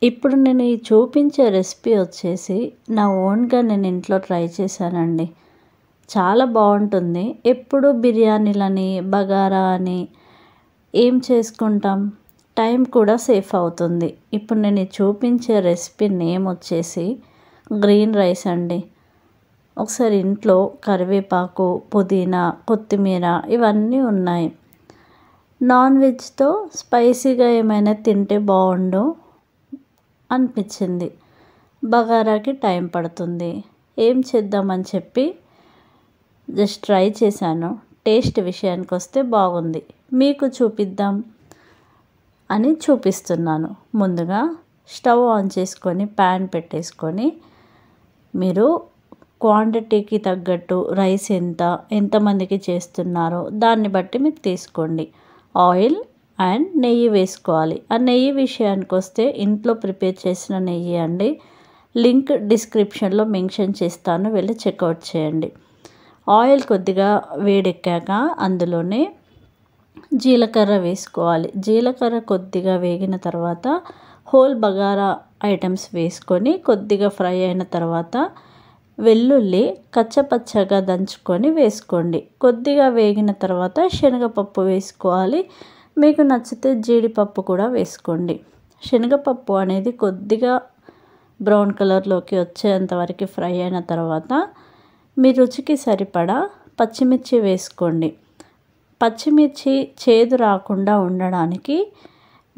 ఇప్పుడు నేను ఈ చూపించే రెసిపీ వచ్చేసి నా ఓన్గా నేను ఇంట్లో ట్రై చేశానండి. చాలా బాగుంటుంది. ఎప్పుడు బిర్యానీలని బగారా అని ఏం చేసుకుంటాం, టైం కూడా సేఫ్ అవుతుంది. ఇప్పుడు నేను చూపించే రెసిపీ నేమ్ వచ్చేసి గ్రీన్ రైస్ అండి. ఒకసారి ఇంట్లో కరివేపాకు, పుదీనా, కొత్తిమీర ఇవన్నీ ఉన్నాయి. నాన్ వెజ్తో స్పైసీగా ఏమైనా తింటే బాగుండు అనిపించింది. బగారాకి టైం పడుతుంది. ఏం చేద్దామని చెప్పి జస్ట్ ట్రై చేశాను. టేస్ట్ విషయానికి వస్తే బాగుంది, మీకు చూపిద్దాం అని చూపిస్తున్నాను. ముందుగా స్టవ్ ఆన్ చేసుకొని ప్యాన్ పెట్టేసుకొని మీరు క్వాంటిటీకి తగ్గట్టు రైస్ ఎంతమందికి చేస్తున్నారో దాన్ని బట్టి మీరు తీసుకోండి. ఆయిల్ అండ్ నెయ్యి వేసుకోవాలి. ఆ నెయ్యి విషయానికి వస్తే ఇంట్లో ప్రిపేర్ చేసిన నెయ్యి అండి. లింక్ డిస్క్రిప్షన్లో మెన్షన్ చేస్తాను, వెళ్ళి చెక్అవుట్ చేయండి. ఆయిల్ కొద్దిగా వేడెక్కాక అందులోనే జీలకర్ర వేసుకోవాలి. జీలకర్ర కొద్దిగా వేగిన తర్వాత హోల్ బగారా ఐటమ్స్ వేసుకొని కొద్దిగా ఫ్రై అయిన తర్వాత వెల్లుల్లి కచ్చపచ్చగా దంచుకొని వేసుకోండి. కొద్దిగా వేగిన తర్వాత శనగపప్పు వేసుకోవాలి. మీకు నచ్చితే జీడిపప్పు కూడా వేసుకోండి. శనగపప్పు అనేది కొద్దిగా బ్రౌన్ కలర్లోకి వచ్చేంత వరకు ఫ్రై అయిన తర్వాత మీ రుచికి సరిపడా పచ్చిమిర్చి వేసుకోండి. పచ్చిమిర్చి చేదు రాకుండా ఉండడానికి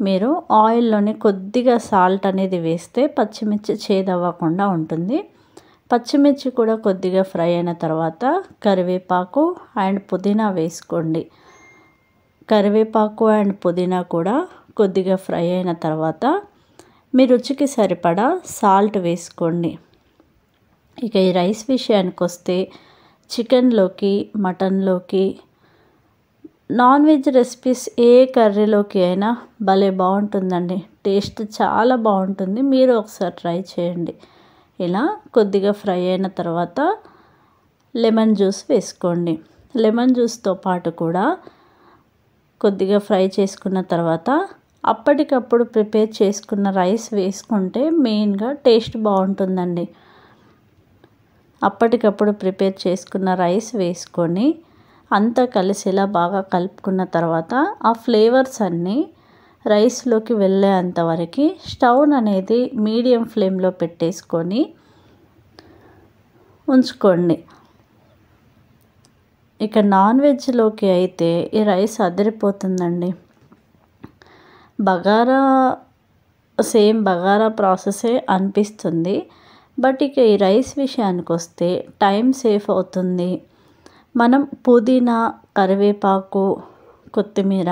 మీరు ఆయిల్లోనే కొద్దిగా సాల్ట్ అనేది వేస్తే పచ్చిమిర్చి చేదు అవ్వకుండా ఉంటుంది. పచ్చిమిర్చి కూడా కొద్దిగా ఫ్రై అయిన తర్వాత కరివేపాకు అండ్ పుదీనా వేసుకోండి. కరివేపాకు అండ్ పుదీనా కూడా కొద్దిగా ఫ్రై అయిన తర్వాత మీ రుచికి సరిపడా సాల్ట్ వేసుకోండి. ఇక ఈ రైస్ విషయానికి వస్తే చికెన్లోకి, మటన్లోకి, నాన్ వెజ్ రెసిపీస్ ఏ కర్రీలోకి అయినా భలే బాగుంటుందండి. టేస్ట్ చాలా బాగుంటుంది. మీరు ఒకసారి ట్రై చేయండి. ఇలా కొద్దిగా ఫ్రై అయిన తర్వాత లెమన్ జ్యూస్ వేసుకోండి. లెమన్ జ్యూస్తో పాటు కూడా కొద్దిగా ఫ్రై చేసుకున్న తర్వాత అప్పటికప్పుడు ప్రిపేర్ చేసుకున్న రైస్ వేసుకుంటే మెయిన్గా టేస్ట్ బాగుంటుందండి. అప్పటికప్పుడు ప్రిపేర్ చేసుకున్న రైస్ వేసుకొని అంతా కలిసేలా బాగా కలుపుకున్న తర్వాత ఆ ఫ్లేవర్స్ అన్నీ రైస్లోకి వెళ్ళేంత వరకు స్టవ్ అనేది మీడియం ఫ్లేమ్లో పెట్టేసుకొని ఉంచుకోండి. ఇక నాన్ వెజ్లోకి అయితే ఈ రైస్ అదిరిపోతుందండి. బగారా సేమ్ బగారా ప్రాసెసే అనిపిస్తుంది. బట్ ఇక ఈ రైస్ విషయానికి వస్తే టైం సేఫ్ అవుతుంది. మనం పుదీనా, కరివేపాకు, కొత్తిమీర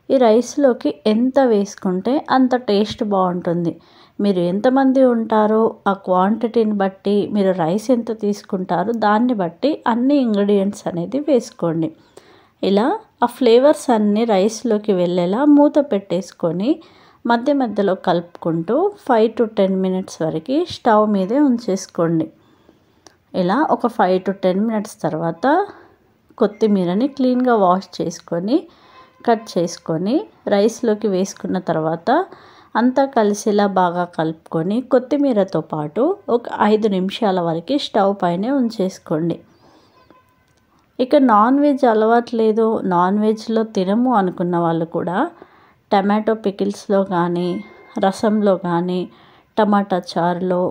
ఈ రైస్లోకి ఎంత వేసుకుంటే అంత టేస్ట్ బాగుంటుంది. మీరు ఎంతమంది ఉంటారో ఆ క్వాంటిటీని బట్టి మీరు రైస్ ఎంత తీసుకుంటారో దాన్ని బట్టి అన్ని ఇంగ్రీడియంట్స్ అనేది వేసుకోండి. ఇలా ఆ ఫ్లేవర్స్ అన్నీ రైస్లోకి వెళ్ళేలా మూత పెట్టేసుకొని మధ్య మధ్యలో కలుపుకుంటూ 5 to 10 minutes వరకు స్టవ్ మీదే ఉంచేసుకోండి. ఇలా ఒక 5 to 10 minutes తర్వాత కొత్తిమీరని క్లీన్గా వాష్ చేసుకొని కట్ చేసుకొని రైస్లోకి వేసుకున్న తర్వాత అంతా కలిసేలా బాగా కలుపుకొని కొత్తిమీరతో పాటు ఒక 5 నిమిషాల వరకు స్టవ్ పైనే ఉంచేసుకోండి. ఇక నాన్ వెజ్ అలవాట్లేదు, నాన్ వెజ్లో తినము అనుకున్న వాళ్ళు కూడా టమాటో పికిల్స్లో కానీ, రసంలో కానీ, టమాటా చారులో,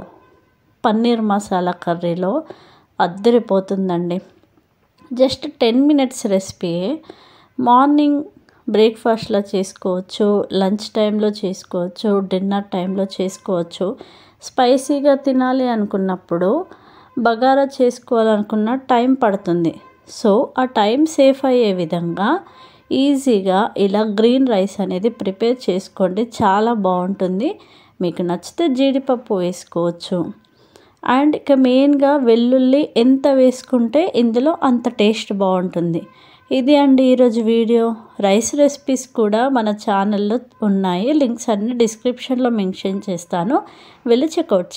పన్నీర్ మసాలా కర్రీలో అద్దరిపోతుందండి. జస్ట్ 10 minutes రెసిపీయే. మార్నింగ్ బ్రేక్ఫాస్ట్లో చేసుకోవచ్చు, లంచ్ టైంలో చేసుకోవచ్చు, డిన్నర్ టైంలో చేసుకోవచ్చు. స్పైసీగా తినాలి అనుకున్నప్పుడు బగారా చేసుకోవాలనుకున్న టైం పడుతుంది. సో ఆ టైం సేఫ్ అయ్యే విధంగా ఈజీగా ఇలా గ్రీన్ రైస్ అనేది ప్రిపేర్ చేసుకోండి. చాలా బాగుంటుంది. మీకు నచ్చితే జీడిపప్పు వేసుకోవచ్చు. అండ్ ఇక మెయిన్గా వెల్లుల్లి ఎంత వేసుకుంటే ఇందులో అంత టేస్ట్ బాగుంటుంది. ఇది అండి ఈరోజు వీడియో. రైస్ రెసిపీస్ కూడా మన ఛానల్లో ఉన్నాయి. లింక్స్ అన్ని డిస్క్రిప్షన్లో మెన్షన్ చేస్తాను, వెళ్ళి చెక్అవుట్ చేయండి.